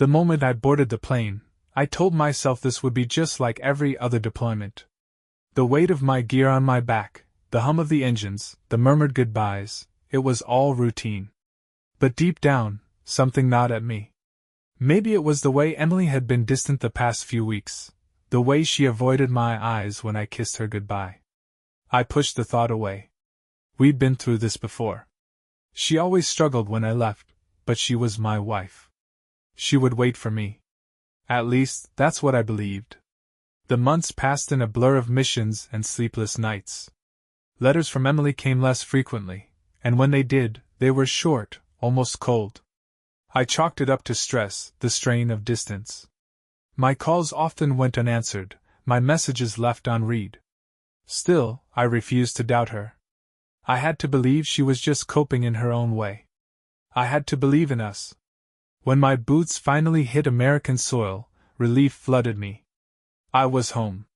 The moment I boarded the plane, I told myself this would be just like every other deployment. The weight of my gear on my back, the hum of the engines, the murmured goodbyes, it was all routine. But deep down, something gnawed at me. Maybe it was the way Emily had been distant the past few weeks, the way she avoided my eyes when I kissed her goodbye. I pushed the thought away. We'd been through this before. She always struggled when I left, but she was my wife. She would wait for me. At least, that's what I believed. The months passed in a blur of missions and sleepless nights. Letters from Emily came less frequently, and when they did, they were short, almost cold. I chalked it up to stress, the strain of distance. My calls often went unanswered, my messages left unread. Still, I refused to doubt her. I had to believe she was just coping in her own way. I had to believe in us. When my boots finally hit American soil, relief flooded me. I was home.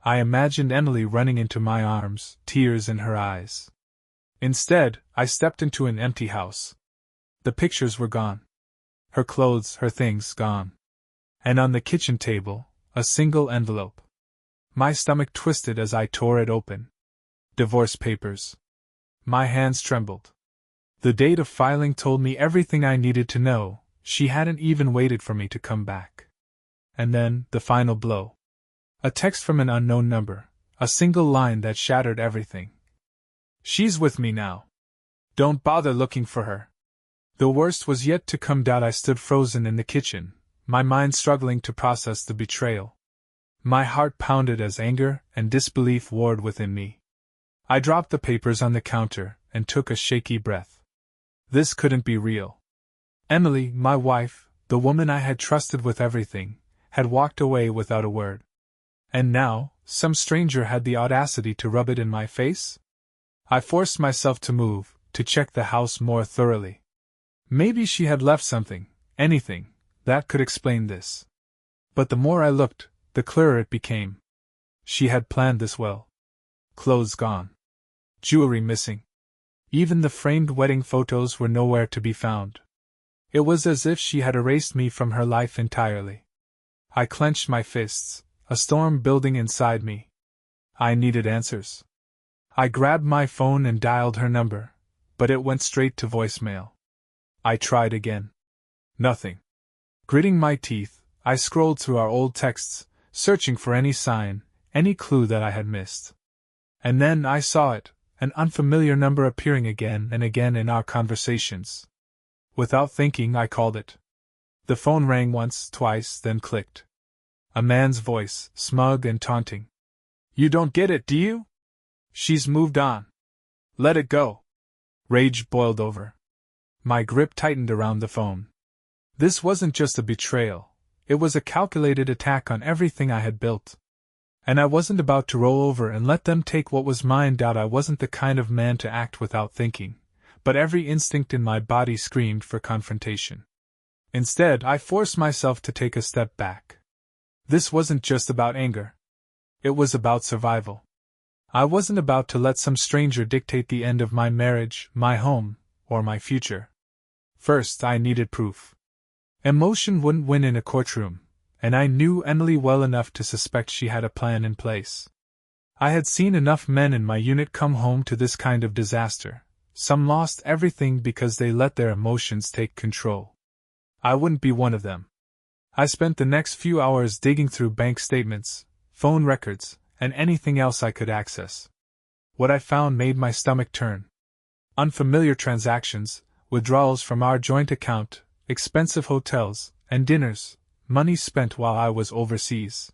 I imagined Emily running into my arms, tears in her eyes. Instead, I stepped into an empty house. The pictures were gone. Her clothes, her things, gone. And on the kitchen table, a single envelope. My stomach twisted as I tore it open. Divorce papers. My hands trembled. The date of filing told me everything I needed to know. She hadn't even waited for me to come back. And then, the final blow. A text from an unknown number, a single line that shattered everything. She's with me now. Don't bother looking for her. The worst was yet to come. I stood frozen in the kitchen, my mind struggling to process the betrayal. My heart pounded as anger and disbelief warred within me. I dropped the papers on the counter and took a shaky breath. This couldn't be real. Emily, my wife, the woman I had trusted with everything, had walked away without a word. And now, some stranger had the audacity to rub it in my face? I forced myself to move, to check the house more thoroughly. Maybe she had left something, anything, that could explain this. But the more I looked, the clearer it became. She had planned this well. Clothes gone. Jewelry missing. Even the framed wedding photos were nowhere to be found. It was as if she had erased me from her life entirely. I clenched my fists, a storm building inside me. I needed answers. I grabbed my phone and dialed her number, but it went straight to voicemail. I tried again. Nothing. Gritting my teeth, I scrolled through our old texts, searching for any sign, any clue that I had missed. And then I saw it, an unfamiliar number appearing again and again in our conversations. Without thinking, I called it. The phone rang once, twice, then clicked. A man's voice, smug and taunting. You don't get it, do you? She's moved on. Let it go. Rage boiled over. My grip tightened around the phone. This wasn't just a betrayal, it was a calculated attack on everything I had built. And I wasn't about to roll over and let them take what was mine. I wasn't the kind of man to act without thinking, but every instinct in my body screamed for confrontation. Instead, I forced myself to take a step back. This wasn't just about anger. It was about survival. I wasn't about to let some stranger dictate the end of my marriage, my home, or my future. First, I needed proof. Emotion wouldn't win in a courtroom, and I knew Emily well enough to suspect she had a plan in place. I had seen enough men in my unit come home to this kind of disaster. Some lost everything because they let their emotions take control. I wouldn't be one of them. I spent the next few hours digging through bank statements, phone records, and anything else I could access. What I found made my stomach turn. Unfamiliar transactions, withdrawals from our joint account, expensive hotels, and dinners, money spent while I was overseas.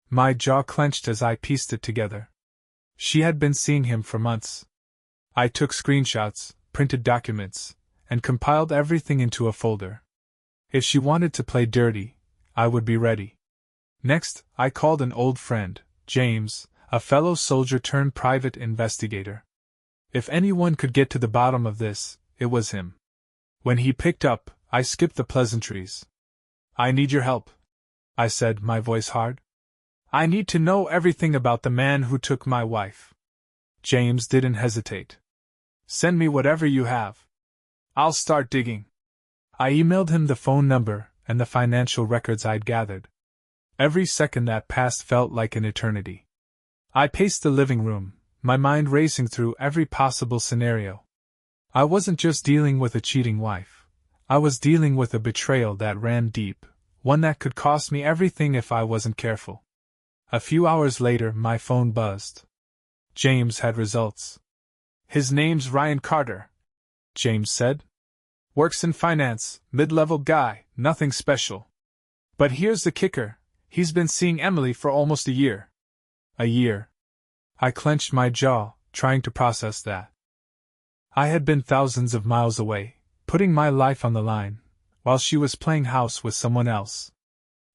My jaw clenched as I pieced it together. She had been seeing him for months. I took screenshots, printed documents, and compiled everything into a folder. If she wanted to play dirty, I would be ready. Next, I called an old friend, James, a fellow soldier turned private investigator. If anyone could get to the bottom of this, it was him. When he picked up, I skipped the pleasantries. I need your help, I said, my voice hard. I need to know everything about the man who took my wife. James didn't hesitate. Send me whatever you have. I'll start digging. I emailed him the phone number, and the financial records I'd gathered. Every second that passed felt like an eternity. I paced the living room, my mind racing through every possible scenario. I wasn't just dealing with a cheating wife. I was dealing with a betrayal that ran deep, one that could cost me everything if I wasn't careful. A few hours later, my phone buzzed. James had results. "His name's Ryan Carter," James said. "Works in finance, mid-level guy, nothing special. But here's the kicker, he's been seeing Emily for almost a year." A year. I clenched my jaw, trying to process that. I had been thousands of miles away, putting my life on the line, while she was playing house with someone else.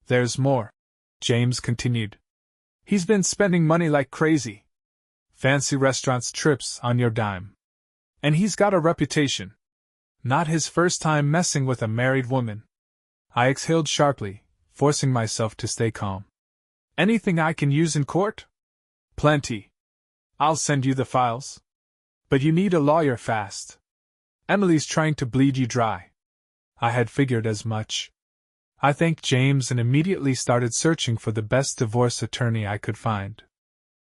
"There's more," James continued. "He's been spending money like crazy. Fancy restaurants, trips on your dime. And he's got a reputation. Not his first time messing with a married woman." I exhaled sharply, forcing myself to stay calm. "Anything I can use in court?" "Plenty. I'll send you the files. But you need a lawyer fast. Emily's trying to bleed you dry." I had figured as much. I thanked James and immediately started searching for the best divorce attorney I could find.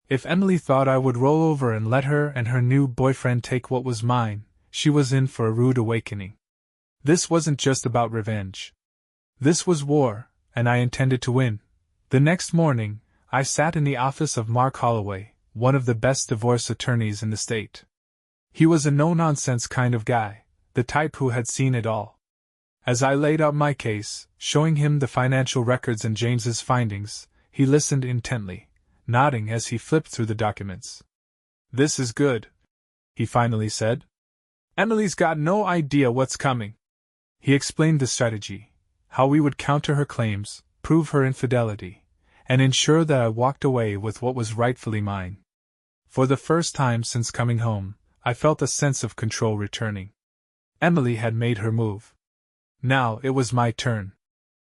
If Emily thought I would roll over and let her and her new boyfriend take what was mine, she was in for a rude awakening. This wasn't just about revenge. This was war, and I intended to win. The next morning, I sat in the office of Mark Holloway, one of the best divorce attorneys in the state. He was a no-nonsense kind of guy, the type who had seen it all. As I laid out my case, showing him the financial records and James's findings, he listened intently, nodding as he flipped through the documents. "This is good," he finally said. "Emily's got no idea what's coming." He explained the strategy, how we would counter her claims, prove her infidelity, and ensure that I walked away with what was rightfully mine. For the first time since coming home, I felt a sense of control returning. Emily had made her move. Now it was my turn.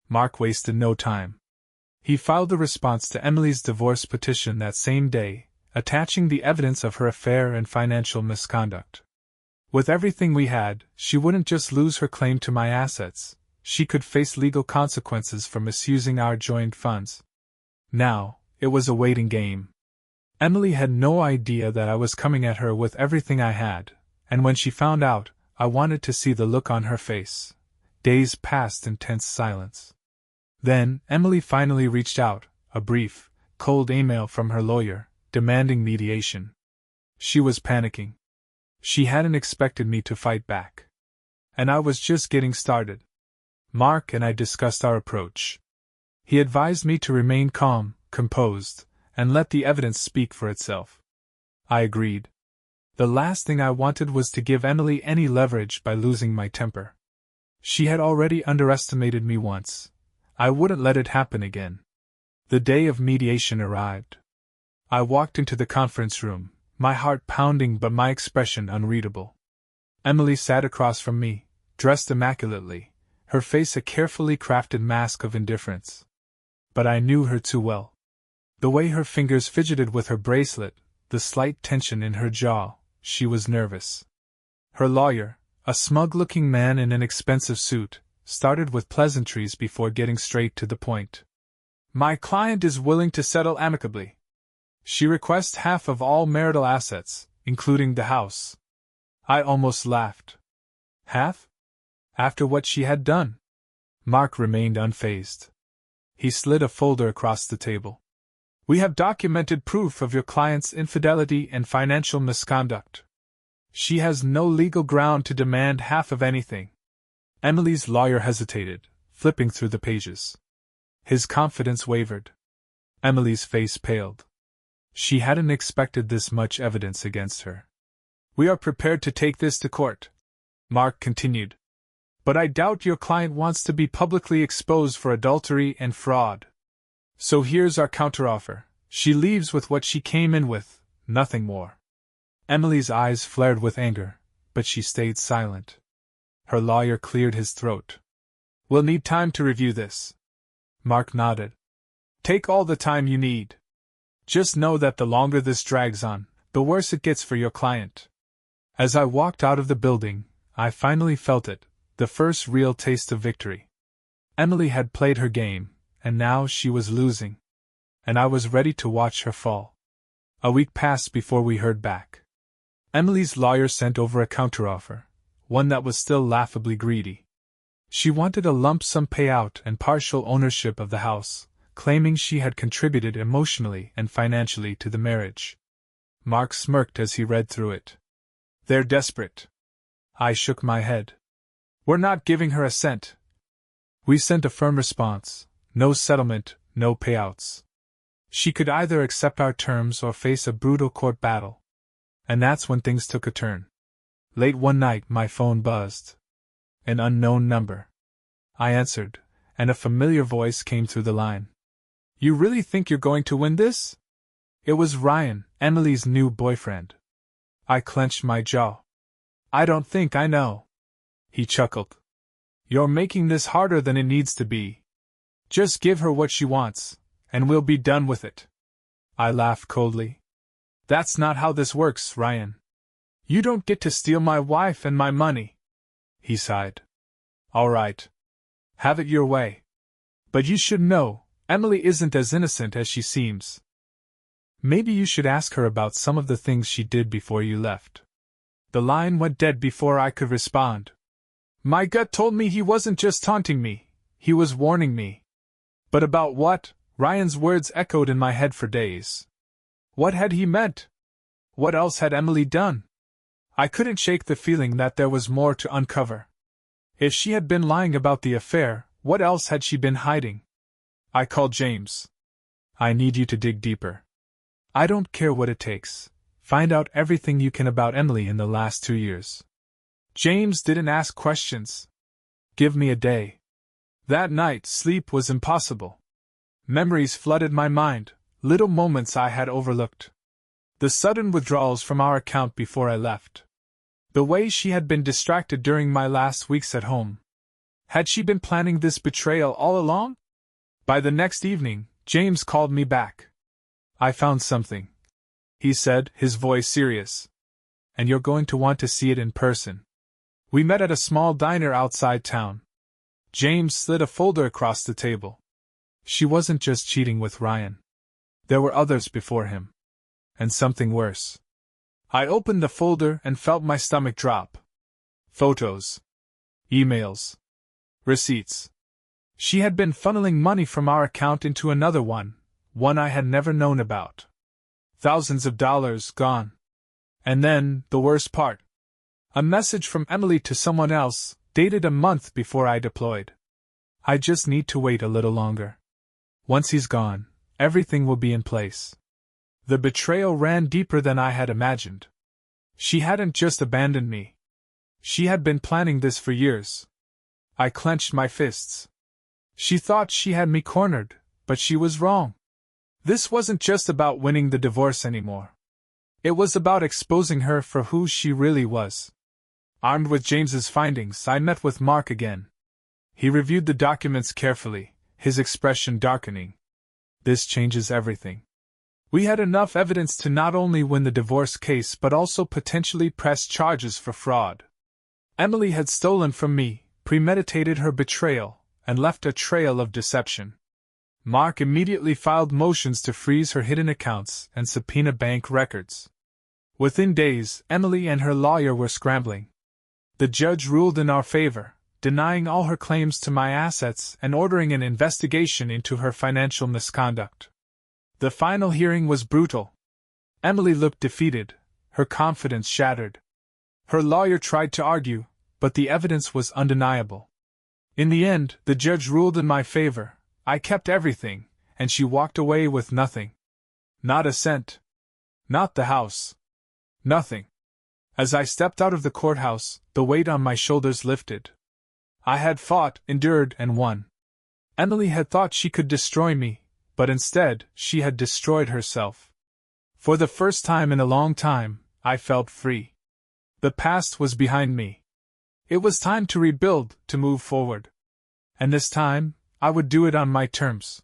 Mark wasted no time. He filed the response to Emily's divorce petition that same day, attaching the evidence of her affair and financial misconduct. With everything we had, she wouldn't just lose her claim to my assets, she could face legal consequences for misusing our joint funds. Now, it was a waiting game. Emily had no idea that I was coming at her with everything I had, and when she found out, I wanted to see the look on her face. Days passed in tense silence. Then, Emily finally reached out, a brief, cold email from her lawyer, demanding mediation. She was panicking. She hadn't expected me to fight back. And I was just getting started. Mark and I discussed our approach. He advised me to remain calm, composed, and let the evidence speak for itself. I agreed. The last thing I wanted was to give Emily any leverage by losing my temper. She had already underestimated me once. I wouldn't let it happen again. The day of mediation arrived. I walked into the conference room, my heart pounding but my expression unreadable. Emily sat across from me, dressed immaculately, her face a carefully crafted mask of indifference. But I knew her too well. The way her fingers fidgeted with her bracelet, the slight tension in her jaw, she was nervous. Her lawyer, a smug-looking man in an expensive suit, started with pleasantries before getting straight to the point. "My client is willing to settle amicably. She requests half of all marital assets, including the house." I almost laughed. Half? After what she had done? Mark remained unfazed. He slid a folder across the table. "We have documented proof of your client's infidelity and financial misconduct. She has no legal ground to demand half of anything." Emily's lawyer hesitated, flipping through the pages. His confidence wavered. Emily's face paled. She hadn't expected this much evidence against her. "We are prepared to take this to court," Mark continued. "But I doubt your client wants to be publicly exposed for adultery and fraud. So here's our counteroffer. She leaves with what she came in with, nothing more." Emily's eyes flared with anger, but she stayed silent. Her lawyer cleared his throat. "We'll need time to review this." Mark nodded. "Take all the time you need. Just know that the longer this drags on, the worse it gets for your client." As I walked out of the building, I finally felt it, the first real taste of victory. Emily had played her game, and now she was losing. And I was ready to watch her fall. A week passed before we heard back. Emily's lawyer sent over a counteroffer, one that was still laughably greedy. She wanted a lump sum payout and partial ownership of the house, claiming she had contributed emotionally and financially to the marriage. Mark smirked as he read through it. They're desperate. I shook my head. We're not giving her a cent. We sent a firm response: no settlement, no payouts. She could either accept our terms or face a brutal court battle. And that's when things took a turn. Late one night my phone buzzed. An unknown number. I answered, and a familiar voice came through the line. You really think you're going to win this? It was Ryan, Emily's new boyfriend. I clenched my jaw. I don't think I know. He chuckled. You're making this harder than it needs to be. Just give her what she wants, and we'll be done with it. I laughed coldly. That's not how this works, Ryan. You don't get to steal my wife and my money. He sighed. All right. Have it your way. But you should know, Emily isn't as innocent as she seems. Maybe you should ask her about some of the things she did before you left. The line went dead before I could respond. My gut told me he wasn't just taunting me, he was warning me. But about what? Ryan's words echoed in my head for days. What had he meant? What else had Emily done? I couldn't shake the feeling that there was more to uncover. If she had been lying about the affair, what else had she been hiding? I called James. I need you to dig deeper. I don't care what it takes. Find out everything you can about Emily in the last 2 years. James didn't ask questions. Give me a day. That night, sleep was impossible. Memories flooded my mind, little moments I had overlooked. The sudden withdrawals from our account before I left. The way she had been distracted during my last weeks at home. Had she been planning this betrayal all along? By the next evening, James called me back. I found something, he said, his voice serious. And you're going to want to see it in person. We met at a small diner outside town. James slid a folder across the table. She wasn't just cheating with Ryan. There were others before him. And something worse. I opened the folder and felt my stomach drop. Photos. Emails. Receipts. She had been funneling money from our account into another one I had never known about. Thousands of dollars gone. And then, the worst part. A message from Emily to someone else, dated a month before I deployed. I just need to wait a little longer. Once he's gone, everything will be in place. The betrayal ran deeper than I had imagined. She hadn't just abandoned me. She had been planning this for years. I clenched my fists. She thought she had me cornered, but she was wrong. This wasn't just about winning the divorce anymore. It was about exposing her for who she really was. Armed with James's findings, I met with Mark again. He reviewed the documents carefully, his expression darkening. This changes everything. We had enough evidence to not only win the divorce case but also potentially press charges for fraud. Emily had stolen from me, premeditated her betrayal, and left a trail of deception. Mark immediately filed motions to freeze her hidden accounts and subpoena bank records. Within days, Emily and her lawyer were scrambling. The judge ruled in our favor, denying all her claims to my assets and ordering an investigation into her financial misconduct. The final hearing was brutal. Emily looked defeated, her confidence shattered. Her lawyer tried to argue, but the evidence was undeniable. In the end, the judge ruled in my favor. I kept everything, and she walked away with nothing. Not a cent. Not the house. Nothing. As I stepped out of the courthouse, the weight on my shoulders lifted. I had fought, endured, and won. Emily had thought she could destroy me, but instead, she had destroyed herself. For the first time in a long time, I felt free. The past was behind me. It was time to rebuild, to move forward. And this time, I would do it on my terms.